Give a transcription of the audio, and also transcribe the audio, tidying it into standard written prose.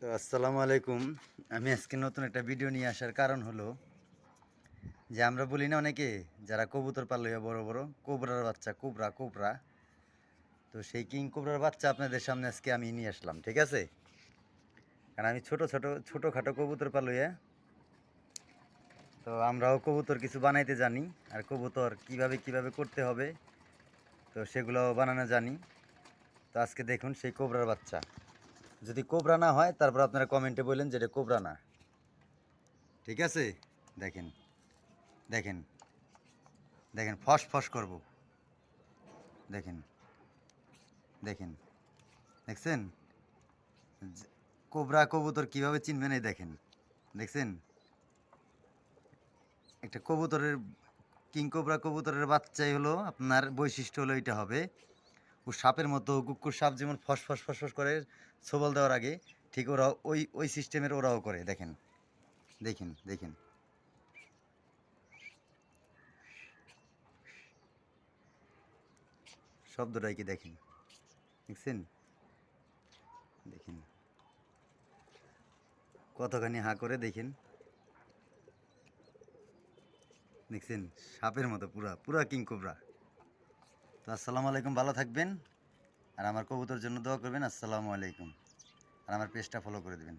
তো আসসালামু আলাইকুম। আমি আজকে নতুন একটা ভিডিও নিয়ে আসার কারণ হলো যে আমরা বলি না অনেকে যারা কবুতর পাললে বড় বড় কোবরার বাচ্চা কোবরা কোবরা। তো সেই কিং কোবরার বাচ্চা আপনাদের সামনে আজকে আমি নিয়ে আসলাম, ঠিক আছে? কারণ আমি ছোটোখাটো কবুতর পালুয়া, তো আমরাও কবুতর কিছু বানাইতে জানি। আর কবুতর কিভাবে করতে হবে তো সেগুলোও বানানো জানি। তো আজকে দেখুন সেই কোবরার বাচ্চা। যদি কোবরা না হয় তারপর আপনারা কমেন্টে বললেন যে এটা কোবরা না, ঠিক আছে? দেখেন, দেখেন, দেখেন, ফস ফস করব। দেখেন, দেখেন, দেখছেন? কোবরা কবুতর কিভাবে চিনবেন, এই দেখেন, দেখছেন? একটা কবুতরের কিং কোবরা কবুতরের বাচ্চাই হলো আপনার বৈশিষ্ট্য হলো এটা হবে। ও সাপের মতো কুকুর সাপ যেমন ফস ফস ফস ফস করে ছোবল দেওয়ার আগে, ঠিক ওরা ওই সিস্টেমের ওরাও করে। দেখেন, দেখেন, দেখেন, শব্দটাই কি দেখেন, দেখছেন? দেখেন কতখানি হাঁ করে, দেখেন, দেখছেন? সাপের মতো পুরা পুরা কিং কোবরা। তো আসসালামু আলাইকুম, ভালো থাকবেন। আর আমার কবুতর জন্য দোয়া করবেন। আসসালামু আলাইকুম। আর আমার পেজটা ফলো করে দেবেন।